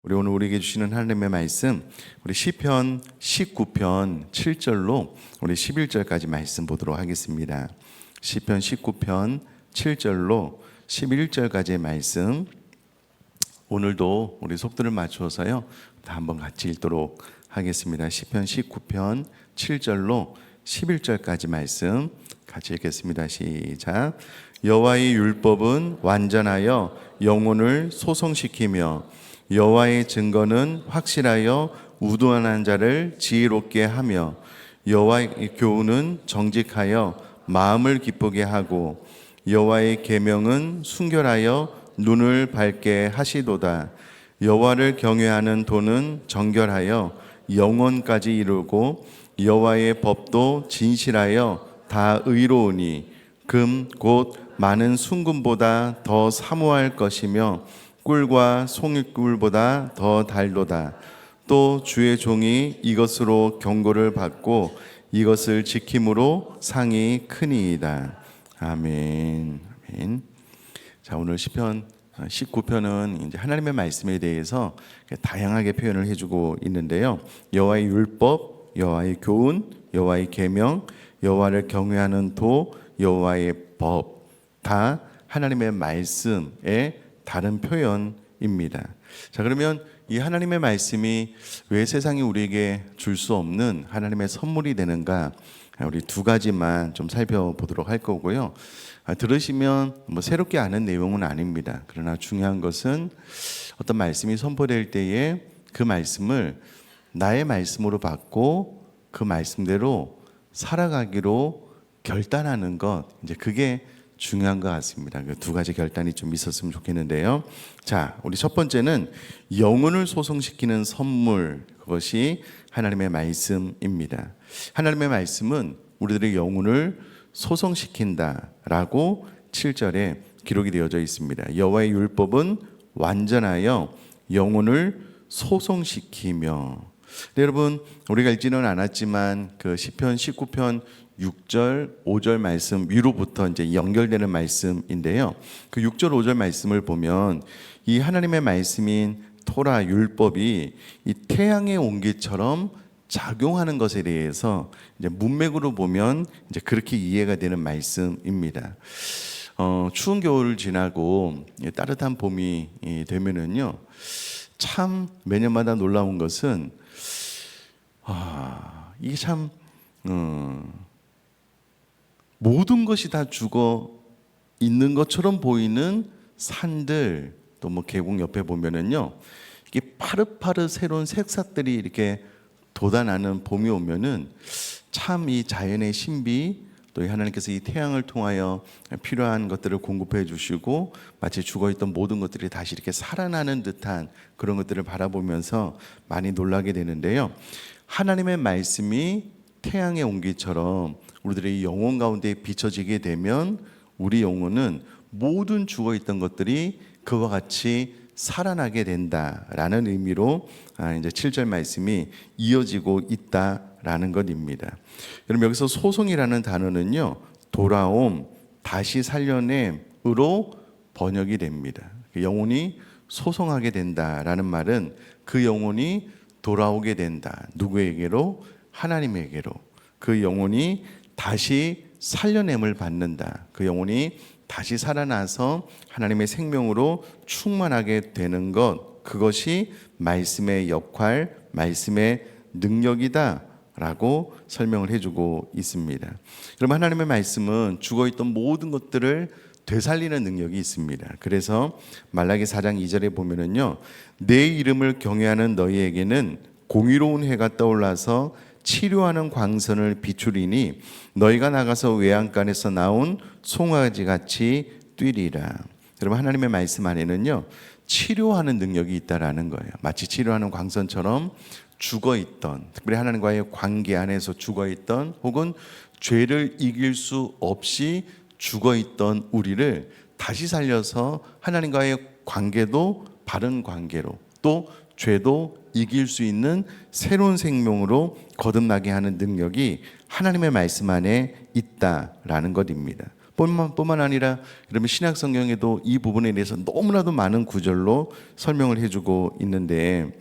우리 오늘 우리에게 주시는 하나님의 말씀, 우리 시편 19편 7절로 우리 11절까지 말씀 보도록 하겠습니다. 시편 19편 7절로 11절까지의 말씀, 오늘도 우리 속도를 맞추어서요 다 한번 같이 읽도록 하겠습니다. 시편 19편 7절로 11절까지 말씀 같이 읽겠습니다. 시작. 여호와의 율법은 완전하여 영혼을 소성시키며 여호와의 증거는 확실하여 우둔한 자를 지혜롭게 하며 여호와의 교훈은 정직하여 마음을 기쁘게 하고 여호와의 계명은 순결하여 눈을 밝게 하시도다. 여호와를 경외하는 도는 정결하여 영원까지 이루고 여호와의 법도 진실하여 다 의로우니 금 곧 많은 순금보다 더 사모할 것이며 꿀과 송이꿀보다 더 달도다. 또 주의 종이 이것으로 경고를 받고 이것을 지킴으로 상이 크니이다. 아멘. 아멘. 자, 오늘 시편 19편은 이제 하나님의 말씀에 대해서 다양하게 표현을 해주고 있는데요. 여호와의 율법, 여호와의 교훈, 여호와의 계명, 여호와를 경외하는 도, 여호와의 법, 다 하나님의 말씀의 다른 표현입니다. 자, 그러면 이 하나님의 말씀이 왜 세상이 우리에게 줄 수 없는 하나님의 선물이 되는가? 우리 두 가지만 좀 살펴보도록 할 거고요. 들으시면 뭐 새롭게 아는 내용은 아닙니다. 그러나 중요한 것은 어떤 말씀이 선포될 때에 그 말씀을 나의 말씀으로 받고 그 말씀대로 살아가기로 결단하는 것, 이제 그게 중요한 것 같습니다. 그 두 가지 결단이 좀 있었으면 좋겠는데요. 자, 우리 첫 번째는 영혼을 소성시키는 선물, 그것이 하나님의 말씀입니다. 하나님의 말씀은 우리들의 영혼을 소성시킨다라고 7절에 기록이 되어져 있습니다. 여호와의 율법은 완전하여 영혼을 소성시키며. 네, 여러분, 우리가 읽지는 않았지만 그 시편 19편 6절, 5절 말씀 위로부터 이제 연결되는 말씀인데요. 그 6절, 5절 말씀을 보면 이 하나님의 말씀인 토라 율법이 이 태양의 온기처럼 작용하는 것에 대해서 이제 문맥으로 보면 이제 그렇게 이해가 되는 말씀입니다. 추운 겨울을 지나고 따뜻한 봄이 되면은요, 참 매년마다 놀라운 것은 이게 참 모든 것이 다 죽어 있는 것처럼 보이는 산들, 또 뭐 계곡 옆에 보면은요, 이게 파릇파릇 새로운 색상들이 이렇게 돋아나는 봄이 오면은 참 이 자연의 신비, 또 하나님께서 이 태양을 통하여 필요한 것들을 공급해 주시고 마치 죽어있던 모든 것들이 다시 이렇게 살아나는 듯한 그런 것들을 바라보면서 많이 놀라게 되는데요. 하나님의 말씀이 태양의 온기처럼 우리들의 영혼 가운데 비춰지게 되면 우리 영혼은 모든 죽어있던 것들이 그와 같이 살아나게 된다라는 의미로 이제 7절 말씀이 이어지고 있다라는 것입니다. 여러분, 여기서 소송이라는 단어는요, 돌아옴, 다시 살려냄으로 번역이 됩니다. 영혼이 소송하게 된다라는 말은 그 영혼이 돌아오게 된다. 누구에게로? 하나님에게로. 그 영혼이 다시 살려냄을 받는다. 그 영혼이 다시 살아나서 하나님의 생명으로 충만하게 되는 것, 그것이 말씀의 역할, 말씀의 능력이다 라고 설명을 해주고 있습니다. 그럼 하나님의 말씀은 죽어있던 모든 것들을 되살리는 능력이 있습니다. 그래서 말라기 4장 2절에 보면은요, 내 이름을 경외하는 너희에게는 공의로운 해가 떠올라서 치료하는 광선을 비추리니 너희가 나가서 외양간에서 나온 송아지 같이 뛰리라. 여러분, 하나님의 말씀 안에는요, 치료하는 능력이 있다라는 거예요. 마치 치료하는 광선처럼 죽어있던, 특별히 하나님과의 관계 안에서 죽어있던, 혹은 죄를 이길 수 없이 죽어있던 우리를 다시 살려서 하나님과의 관계도 바른 관계로, 또 죄도 이길 수 있는 새로운 생명으로 거듭나게 하는 능력이 하나님의 말씀 안에 있다라는 것입니다. 뿐만 아니라 여러분 신약 성경에도 이 부분에 대해서 너무나도 많은 구절로 설명을 해주고 있는데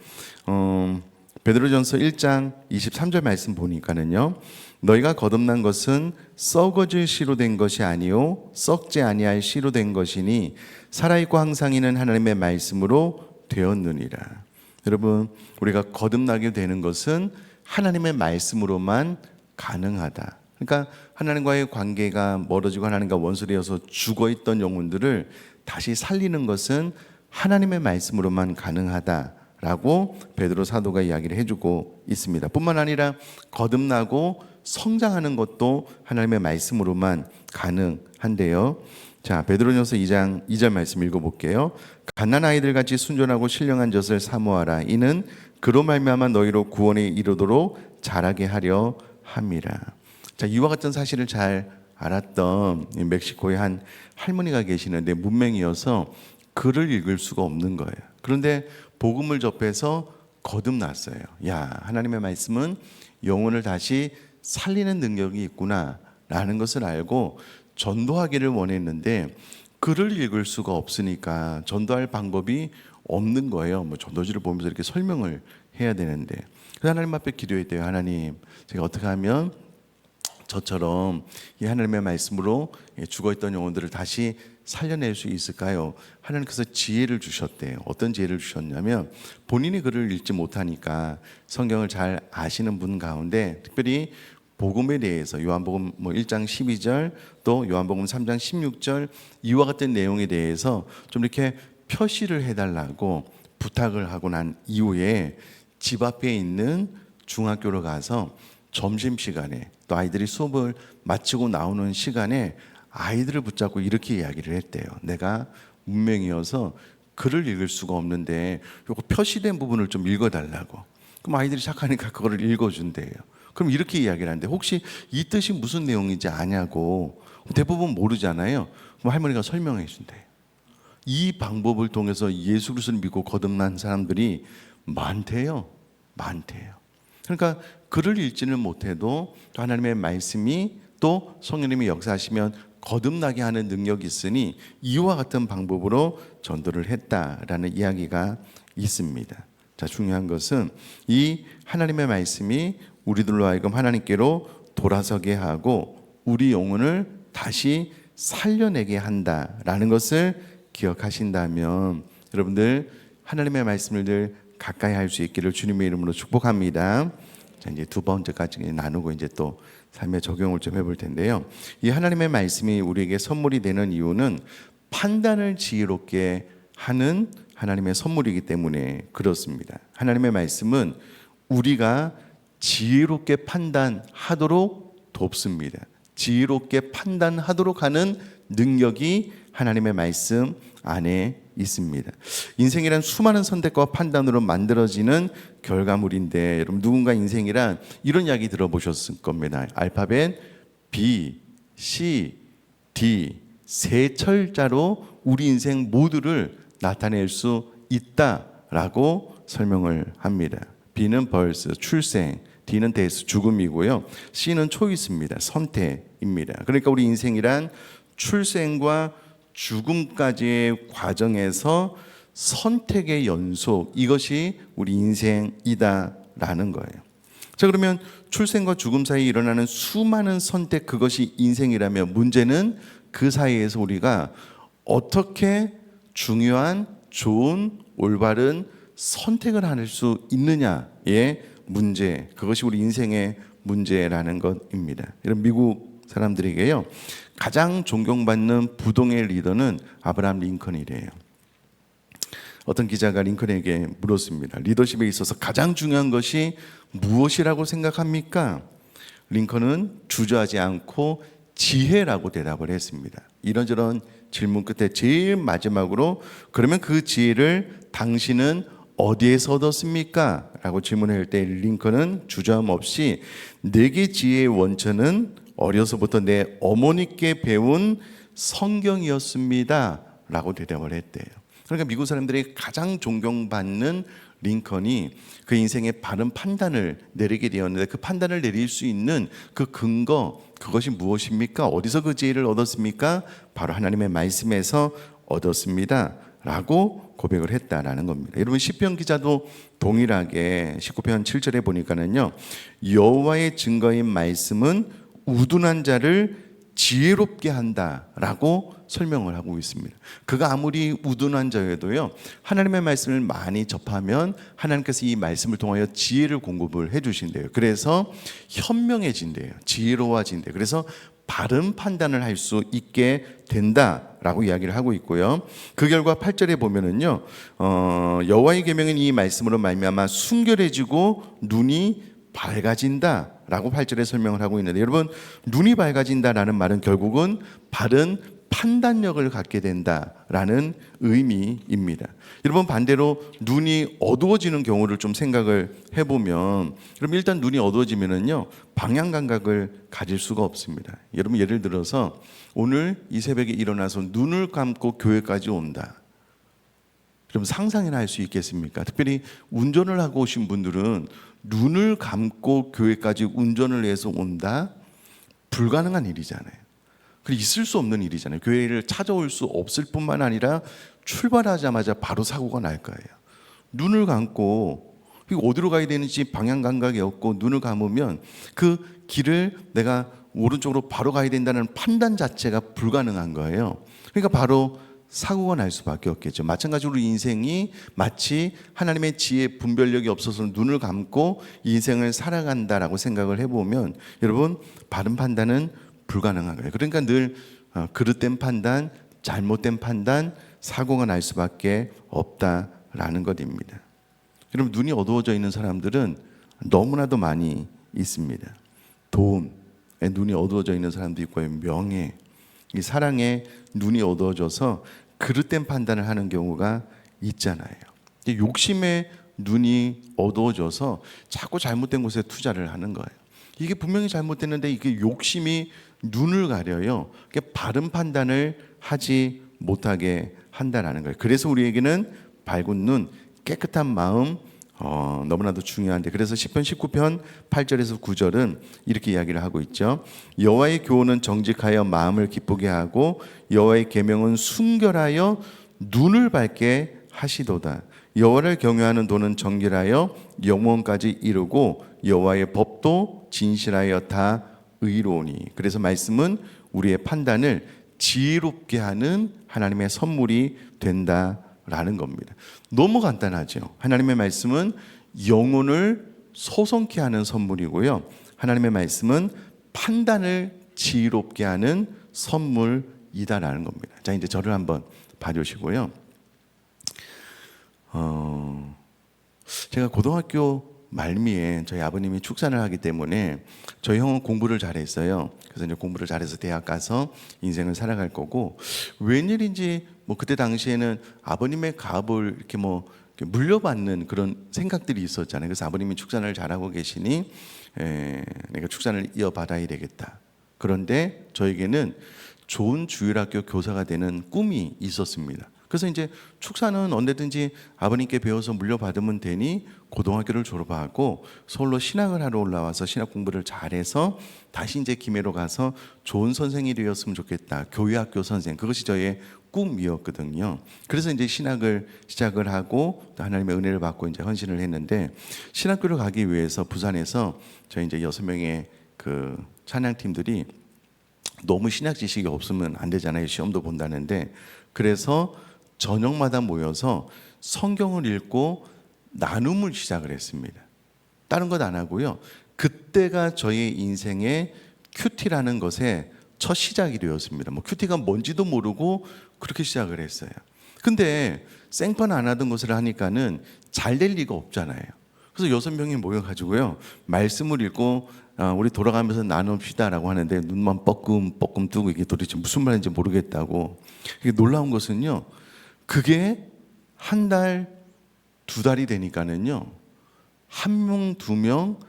베드로전서 1장 23절 말씀 보니까는요, 너희가 거듭난 것은 썩어질 씨로 된 것이 아니요 썩지 아니할 씨로 된 것이니 살아있고 항상 있는 하나님의 말씀으로 되었느니라. 여러분, 우리가 거듭나게 되는 것은 하나님의 말씀으로만 가능하다. 그러니까 하나님과의 관계가 멀어지고 하나님과 원수되어서 죽어있던 영혼들을 다시 살리는 것은 하나님의 말씀으로만 가능하다라고 베드로 사도가 이야기를 해주고 있습니다. 뿐만 아니라 거듭나고 성장하는 것도 하나님의 말씀으로만 가능한데요. 자, 베드로전서 2장 2절 말씀 읽어볼게요. 갓난 아이들 같이 순전하고 신령한 젖을 사모하라. 이는 그로 말미암아 너희로 구원에 이르도록 자라게 하려 함이라. 자, 이와 같은 사실을 잘 알았던 멕시코의 한 할머니가 계시는데 문맹이어서 글을 읽을 수가 없는 거예요. 그런데 복음을 접해서 거듭났어요. 야, 하나님의 말씀은 영혼을 다시 살리는 능력이 있구나 라는 것을 알고 전도하기를 원했는데 글을 읽을 수가 없으니까 전도할 방법이 없는 거예요. 뭐 전도지를 보면서 이렇게 설명을 해야 되는데, 그래서 하나님 앞에 기도했대요. 하나님, 제가 어떻게 하면 저처럼 이 하나님의 말씀으로 죽어있던 영혼들을 다시 살려낼 수 있을까요? 하나님께서 지혜를 주셨대요. 어떤 지혜를 주셨냐면, 본인이 글을 읽지 못하니까 성경을 잘 아시는 분 가운데 특별히 복음에 대해서 요한복음 1장 12절 또 요한복음 3장 16절 이와 같은 내용에 대해서 좀 이렇게 표시를 해달라고 부탁을 하고 난 이후에 집 앞에 있는 중학교로 가서 점심시간에 또 아이들이 수업을 마치고 나오는 시간에 아이들을 붙잡고 이렇게 이야기를 했대요. 내가 문맹이어서 글을 읽을 수가 없는데 요거 표시된 부분을 좀 읽어달라고. 그럼 아이들이 착하니까 그거를 읽어준대요. 그럼 이렇게 이야기를 하는데, 혹시 이 뜻이 무슨 내용인지 아냐고. 대부분 모르잖아요. 그럼 할머니가 설명해 준대요. 이 방법을 통해서 예수 그리스도를 믿고 거듭난 사람들이 많대요. 그러니까 글을 읽지는 못해도 또 하나님의 말씀이 또 성령님이 역사하시면 거듭나게 하는 능력이 있으니 이와 같은 방법으로 전도를 했다라는 이야기가 있습니다. 자, 중요한 것은 이 하나님의 말씀이 우리들로 하여금 하나님께로 돌아서게 하고 우리 영혼을 다시 살려내게 한다라는 것을 기억하신다면 여러분들 하나님의 말씀을 늘 가까이 할 수 있기를 주님의 이름으로 축복합니다. 자, 이제 두 번째까지 나누고 이제 또 삶의 적용을 좀 해볼 텐데요. 이 하나님의 말씀이 우리에게 선물이 되는 이유는 판단을 지혜롭게 하는 하나님의 선물이기 때문에 그렇습니다. 하나님의 말씀은 우리가 지혜롭게 판단하도록 돕습니다. 지혜롭게 판단하도록 하는 능력이 하나님의 말씀 안에 있습니다. 인생이란 수많은 선택과 판단으로 만들어지는 결과물인데, 여러분 누군가 인생이란 이런 이야기 들어보셨을 겁니다. 알파벳 B, C, D 세 철자로 우리 인생 모두를 나타낼 수 있다라고 설명을 합니다. B는 birth, 출생, D는 death, 죽음이고요. C는 choice입니다. 선택입니다. 그러니까 우리 인생이란 출생과 죽음까지의 과정에서 선택의 연속, 이것이 우리 인생이다라는 거예요. 자, 그러면 출생과 죽음 사이에 일어나는 수많은 선택, 그것이 인생이라면 문제는 그 사이에서 우리가 어떻게 중요한 좋은 올바른 선택을 할 수 있느냐의 문제, 그것이 우리 인생의 문제라는 것입니다. 이런 미국 사람들에게요, 가장 존경받는 부동의 리더는 아브라함 링컨이래요. 어떤 기자가 링컨에게 물었습니다. 리더십에 있어서 가장 중요한 것이 무엇이라고 생각합니까? 링컨은 주저하지 않고 지혜라고 대답을 했습니다. 이런저런 질문 끝에 제일 마지막으로, 그러면 그 지혜를 당신은 어디에서 얻었습니까? 라고 질문할 때 링컨은 주저함 없이 내게 지혜의 원천은 어려서부터 내 어머니께 배운 성경이었습니다 라고 대답을 했대요. 그러니까 미국 사람들이 가장 존경받는 링컨이 그 인생의 바른 판단을 내리게 되었는데, 그 판단을 내릴 수 있는 그 근거, 그것이 무엇입니까? 어디서 그 지혜를 얻었습니까? 바로 하나님의 말씀에서 얻었습니다 라고 고백을 했다라는 겁니다. 여러분, 시편 기자도 동일하게 19편 7절에 보니까는요, 여호와의 증거인 말씀은 우둔한 자를 지혜롭게 한다라고 설명을 하고 있습니다. 그가 아무리 우둔한 자여도요, 하나님의 말씀을 많이 접하면 하나님께서 이 말씀을 통하여 지혜를 공급을 해주신대요. 그래서 현명해진대요. 지혜로워진대요. 그래서 바른 판단을 할 수 있게 된다라고 이야기를 하고 있고요. 그 결과 8절에 보면은요, 여호와의 계명은 이 말씀으로 말미암아 순결해지고 눈이 밝아진다 라고 8절에 설명을 하고 있는데, 여러분, 눈이 밝아진다라는 말은 결국은 바른 판단력을 갖게 된다라는 의미입니다. 여러분, 반대로 눈이 어두워지는 경우를 좀 생각을 해보면, 그럼 일단 눈이 어두워지면은요, 방향 감각을 가질 수가 없습니다. 여러분, 예를 들어서 오늘 이 새벽에 일어나서 눈을 감고 교회까지 온다. 그럼 상상이나 할 수 있겠습니까? 특별히 운전을 하고 오신 분들은 눈을 감고 교회까지 운전을 해서 온다? 불가능한 일이잖아요. 그리고 있을 수 없는 일이잖아요. 교회를 찾아올 수 없을 뿐만 아니라 출발하자마자 바로 사고가 날 거예요. 눈을 감고 어디로 가야 되는지 방향 감각이 없고 눈을 감으면 그 길을 내가 오른쪽으로 바로 가야 된다는 판단 자체가 불가능한 거예요. 그러니까 바로 사고가 날 수밖에 없겠죠. 마찬가지로 인생이 마치 하나님의 지혜 분별력이 없어서 눈을 감고 인생을 살아간다라고 생각을 해보면, 여러분, 바른 판단은 불가능한 거예요. 그러니까 늘 그릇된 판단, 잘못된 판단, 사고가 날 수밖에 없다라는 것입니다. 여러분, 눈이 어두워져 있는 사람들은 너무나도 많이 있습니다. 돈에 눈이 어두워져 있는 사람도 있고요. 명예, 이 사랑에 눈이 어두워져서 그릇된 판단을 하는 경우가 있잖아요. 욕심에 눈이 어두워져서 자꾸 잘못된 곳에 투자를 하는 거예요. 이게 분명히 잘못됐는데 이게 욕심이 눈을 가려요. 바른 판단을 하지 못하게 한다라는 거예요. 그래서 우리에게는 밝은 눈, 깨끗한 마음 너무나도 중요한데, 그래서 시편 19편 8절에서 9절은 이렇게 이야기를 하고 있죠. 여호와의 교훈은 정직하여 마음을 기쁘게 하고 여호와의 계명은 순결하여 눈을 밝게 하시도다. 여호와를 경외하는 도는 정결하여 영원까지 이루고 여호와의 법도 진실하여 다 의로우니. 그래서 말씀은 우리의 판단을 지혜롭게 하는 하나님의 선물이 된다라는 겁니다. 너무 간단하죠. 하나님의 말씀은 영혼을 소성케 하는 선물이고요, 하나님의 말씀은 판단을 지혜롭게 하는 선물이다라는 겁니다. 자, 이제 저를 한번 봐주시고요. 제가 고등학교 말미에 저희 아버님이 축산을 하기 때문에 저희 형은 공부를 잘했어요. 그래서 이제 공부를 잘해서 대학 가서 인생을 살아갈 거고, 웬일인지 그때 당시에는 아버님의 가업을 이렇게 물려받는 그런 생각들이 있었잖아요. 그래서 아버님이 축산을 잘하고 계시니 내가 축산을 이어받아야 되겠다. 그런데 저에게는 좋은 주일학교 교사가 되는 꿈이 있었습니다. 그래서 이제 축사는 언제든지 아버님께 배워서 물려받으면 되니 고등학교를 졸업하고 서울로 신학을 하러 올라와서 신학 공부를 잘해서 다시 이제 김해로 가서 좋은 선생이 되었으면 좋겠다. 교회학교 선생, 그것이 저의 꿈이었거든요. 그래서 이제 신학을 시작을 하고 또 하나님의 은혜를 받고 이제 헌신을 했는데, 신학교를 가기 위해서 부산에서 저희 이제 6명의 그 찬양팀들이 너무 신학 지식이 없으면 안 되잖아요. 시험도 본다는데. 그래서 저녁마다 모여서 성경을 읽고 나눔을 시작을 했습니다. 다른 것 안 하고요. 그때가 저희 인생의 큐티라는 것의 첫 시작이 되었습니다. 큐티가 뭔지도 모르고 그렇게 시작을 했어요. 근데 생판 안 하던 것을 하니까는 잘 될 리가 없잖아요. 그래서 6명이 모여가지고요, 말씀을 읽고 우리 돌아가면서 나눕시다라고 하는데 눈만 뻐끔뻐끔 뜨고 이게 도대체 무슨 말인지 모르겠다고. 이게 놀라운 것은요, 그게 한 달, 2달이 되니까는요, 1명, 2명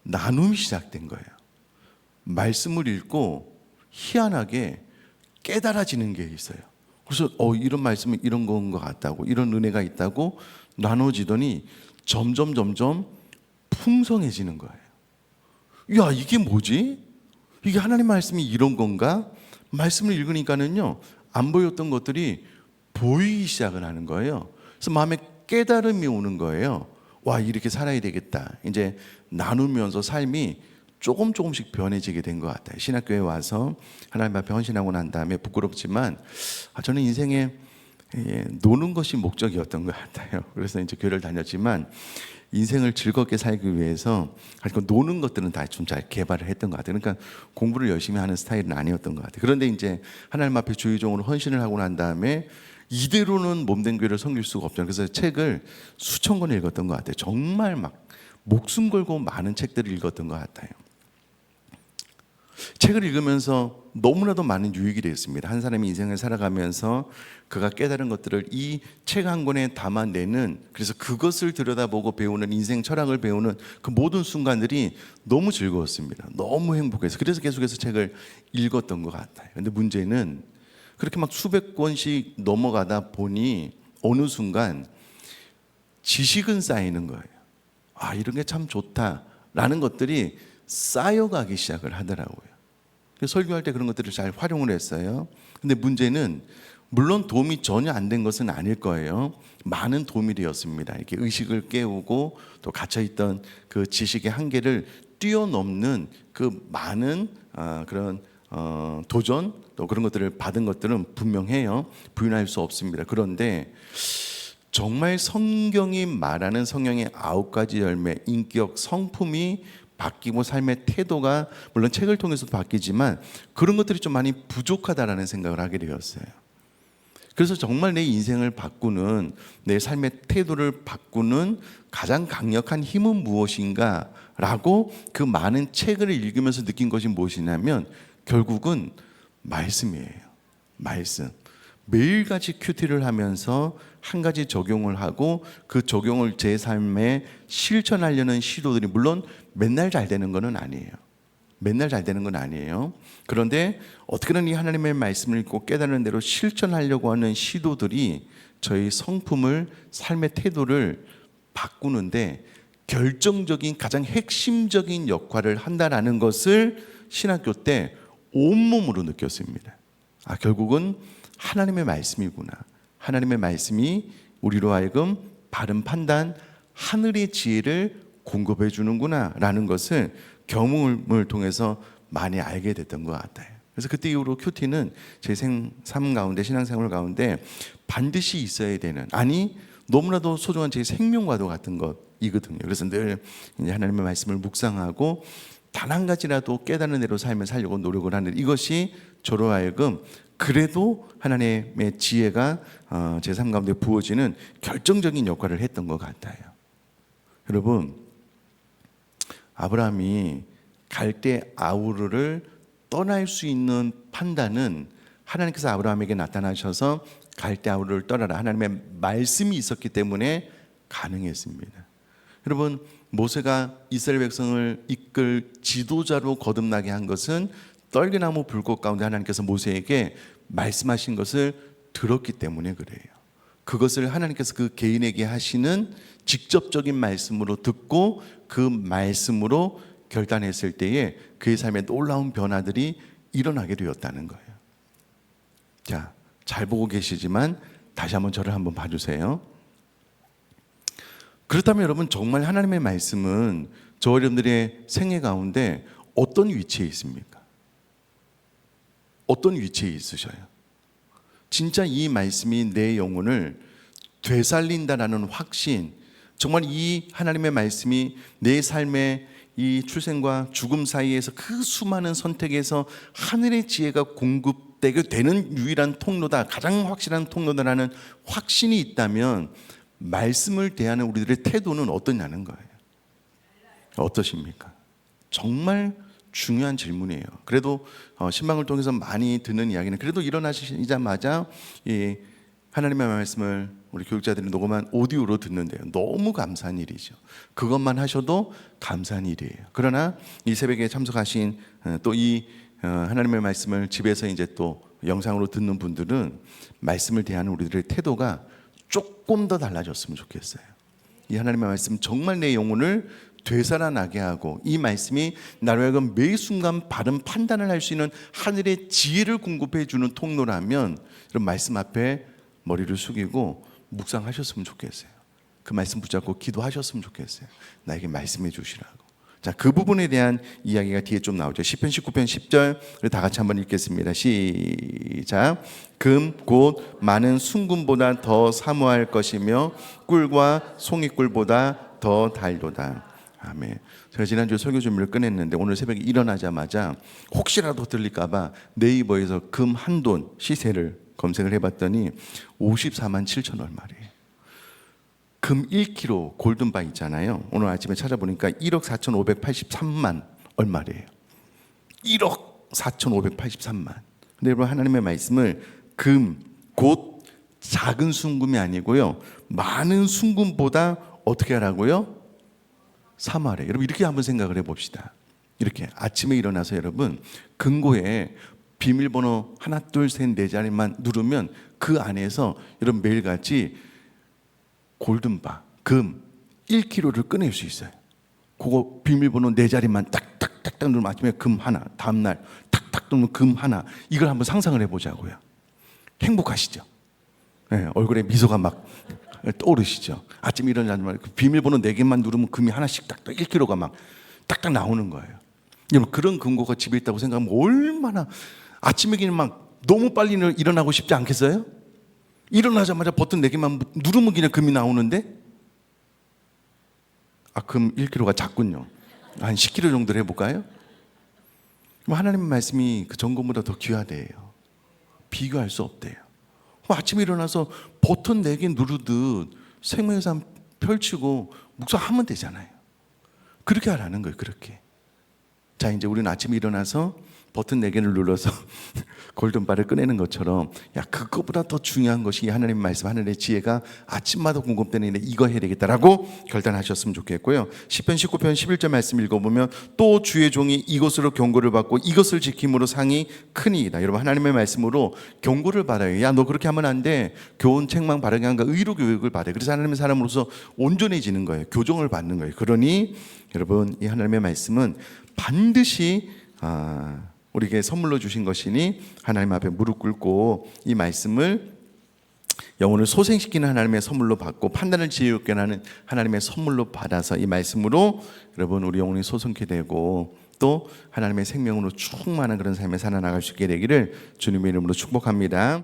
나눔이 시작된 거예요. 말씀을 읽고 희한하게 깨달아지는 게 있어요. 그래서 이런 말씀은 이런 건 것 같다고, 이런 은혜가 있다고 나눠지더니 점점 풍성해지는 거예요. 야, 이게 뭐지? 이게 하나님 말씀이 이런 건가? 말씀을 읽으니까는요, 안 보였던 것들이 보이기 시작을 하는 거예요. 그래서 마음에 깨달음이 오는 거예요. 와, 이렇게 살아야 되겠다. 이제 나누면서 삶이 조금씩 변해지게 된 것 같아요. 신학교에 와서 하나님 앞에 헌신하고 난 다음에 부끄럽지만 저는 인생에 노는 것이 목적이었던 것 같아요. 그래서 이제 교회를 다녔지만 인생을 즐겁게 살기 위해서 노는 것들은 다 좀 잘 개발을 했던 것 같아요. 그러니까 공부를 열심히 하는 스타일은 아니었던 것 같아요. 그런데 이제 하나님 앞에 주의종으로 헌신을 하고 난 다음에 이대로는 몸된 교회를 섬길 수가 없잖아요. 그래서 책을 수천 권을 읽었던 것 같아요. 정말 막 목숨 걸고 많은 책들을 읽었던 것 같아요. 책을 읽으면서 너무나도 많은 유익이 되었습니다. 한 사람이 인생을 살아가면서 그가 깨달은 것들을 이 책 한 권에 담아내는, 그래서 그것을 들여다보고 배우는, 인생 철학을 배우는 그 모든 순간들이 너무 즐거웠습니다. 너무 행복해서 그래서 계속해서 책을 읽었던 것 같아요. 근데 문제는 그렇게 막 수백 권씩 넘어가다 보니 어느 순간 지식은 쌓이는 거예요. 이런 게 참 좋다라는 것들이 쌓여가기 시작을 하더라고요. 설교할 때 그런 것들을 잘 활용을 했어요. 근데 문제는 물론 도움이 전혀 안 된 것은 아닐 거예요. 많은 도움이 되었습니다. 이렇게 의식을 깨우고 또 갇혀있던 그 지식의 한계를 뛰어넘는 그 많은 그런 도전, 또 그런 것들을 받은 것들은 분명해요. 부인할 수 없습니다. 그런데 정말 성경이 말하는 성령의 9가지 열매, 인격, 성품이 바뀌고 삶의 태도가 물론 책을 통해서도 바뀌지만 그런 것들이 좀 많이 부족하다라는 생각을 하게 되었어요. 그래서 정말 내 인생을 바꾸는, 내 삶의 태도를 바꾸는 가장 강력한 힘은 무엇인가 라고 그 많은 책을 읽으면서 느낀 것이 무엇이냐면 결국은 말씀이에요. 말씀. 매일같이 큐티를 하면서 한 가지 적용을 하고 그 적용을 제 삶에 실천하려는 시도들이 물론 맨날 잘 되는 건 아니에요. 맨날 잘 되는 건 아니에요. 그런데 어떻게든 이 하나님의 말씀을 읽고 깨달은 대로 실천하려고 하는 시도들이 저희 성품을, 삶의 태도를 바꾸는데 결정적인, 가장 핵심적인 역할을 한다는 것을 신학교 때 온몸으로 느꼈습니다. 결국은 하나님의 말씀이구나. 하나님의 말씀이 우리로 하여금 바른 판단, 하늘의 지혜를 공급해 주는구나 라는 것을 경험을 통해서 많이 알게 됐던 것 같아요. 그래서 그때 이후로 큐티는 제 삶 가운데, 신앙생활 가운데 반드시 있어야 되는, 너무나도 소중한 제 생명과도 같은 것이거든요. 그래서 늘 이제 하나님의 말씀을 묵상하고 단 한 가지라도 깨닫는 대로 삶을 살려고 노력을 하는, 이것이 저로 하여금 그래도 하나님의 지혜가 제 삶 가운데 부어지는 결정적인 역할을 했던 것 같아요. 여러분, 아브라함이 갈대 아우르를 떠날 수 있는 판단은 하나님께서 아브라함에게 나타나셔서 갈대 아우르를 떠나라, 하나님의 말씀이 있었기 때문에 가능했습니다. 여러분, 모세가 이스라엘 백성을 이끌 지도자로 거듭나게 한 것은 떨기나무 불꽃 가운데 하나님께서 모세에게 말씀하신 것을 들었기 때문에 그래요. 그것을 하나님께서 그 개인에게 하시는 직접적인 말씀으로 듣고 그 말씀으로 결단했을 때에 그의 삶에 놀라운 변화들이 일어나게 되었다는 거예요. 자, 잘 보고 계시지만 다시 한번 저를 한번 봐주세요. 그렇다면 여러분, 정말 하나님의 말씀은 저 여러분들의 생애 가운데 어떤 위치에 있습니까? 어떤 위치에 있으셔요? 진짜 이 말씀이 내 영혼을 되살린다라는 확신, 정말 이 하나님의 말씀이 내 삶의 이 출생과 죽음 사이에서 그 수많은 선택에서 하늘의 지혜가 공급되게 되는 유일한 통로다, 가장 확실한 통로다라는 확신이 있다면 말씀을 대하는 우리들의 태도는 어떠냐는 거예요. 어떠십니까? 정말 중요한 질문이에요. 그래도 신방을 통해서 많이 듣는 이야기는, 그래도 일어나시자마자 이 하나님의 말씀을 우리 교육자들이 녹음한 오디오로 듣는데요, 너무 감사한 일이죠. 그것만 하셔도 감사한 일이에요. 그러나 이 새벽에 참석하신 또 이 하나님의 말씀을 집에서 이제 또 영상으로 듣는 분들은 말씀을 대하는 우리들의 태도가 조금 더 달라졌으면 좋겠어요. 이 하나님의 말씀 정말 내 영혼을 되살아나게 하고 이 말씀이 나로 하여금 매 순간 바른 판단을 할 수 있는 하늘의 지혜를 공급해 주는 통로라면 이런 말씀 앞에 머리를 숙이고 묵상하셨으면 좋겠어요. 그 말씀 붙잡고 기도하셨으면 좋겠어요. 나에게 말씀해 주시라고. 자, 그 부분에 대한 이야기가 뒤에 좀 나오죠. 시편 19편 10절 다 같이 한번 읽겠습니다. 시작. 금 곧 많은 순금보다 더 사모할 것이며 꿀과 송이꿀보다 더 달도다. 아멘. 제가 지난주에 설교 준비를 끝냈는데 오늘 새벽에 일어나자마자 혹시라도 들릴까봐 네이버에서 금 한 돈 시세를 검색을 해봤더니 54만 7천 얼마래요. 금 1kg 골든바 있잖아요. 오늘 아침에 찾아보니까 1억 4,583만 얼마래요. 1억 4,583만. 근데 여러분 하나님의 말씀을 금 곧 작은 순금이 아니고요, 많은 순금보다 어떻게 하라고요? 사모하래. 여러분 이렇게 한번 생각을 해봅시다. 이렇게 아침에 일어나서 여러분 금고에 비밀번호 하나 둘 셋 네 자리만 누르면 그 안에서 여러분 매일같이 골든바 금 1kg를 꺼낼 수 있어요. 그거 비밀번호 네 자리만 딱딱딱딱 누르면 아침에 금 하나, 다음날 탁탁 누르면 금 하나. 이걸 한번 상상을 해보자고요. 행복하시죠? 네, 얼굴에 미소가 막 떠오르시죠? 아침에 일어나자마자 그 비밀번호 4개만 누르면 금이 하나씩 딱딱 1kg가 막 딱딱 나오는 거예요. 여러분 그런 금고가 집에 있다고 생각하면 얼마나 아침에 그냥 막 너무 빨리 일어나고 싶지 않겠어요? 일어나자마자 버튼 4개만 누르면 그냥 금이 나오는데 금 1kg가 작군요. 한 10kg 정도를 해볼까요? 하나님의 말씀이 그 정금보다 더 귀하대요. 비교할 수 없대요. 아침에 일어나서 버튼 4개 누르듯 생명의산 펼치고 묵상하면 되잖아요. 그렇게 하라는 거예요. 그렇게. 자, 이제 우리는 아침에 일어나서 버튼 4개를 눌러서 골든바를 꺼내는 것처럼 그거보다 더 중요한 것이 하나님 말씀, 하늘의 지혜가 아침마다 공급되는 이거 해야 되겠다라고 결단하셨으면 좋겠고요. 시편 19편 11절 말씀 읽어보면 또 주의 종이 이것으로 경고를 받고 이것을 지킴으로 상이 크니이다. 여러분 하나님의 말씀으로 경고를 받아요. 너 그렇게 하면 안 돼. 교훈 책망 바르게 한가 의로 교육을 받아요. 그래서 하나님의 사람으로서 온전해지는 거예요. 교정을 받는 거예요. 그러니 여러분 이 하나님의 말씀은 반드시 우리에게 선물로 주신 것이니 하나님 앞에 무릎 꿇고 이 말씀을 영혼을 소생시키는 하나님의 선물로 받고 판단을 지혜롭게 하는 하나님의 선물로 받아서 이 말씀으로 여러분 우리 영혼이 소성케 되고 또 하나님의 생명으로 충만한 그런 삶에 살아나갈 수 있게 되기를 주님의 이름으로 축복합니다.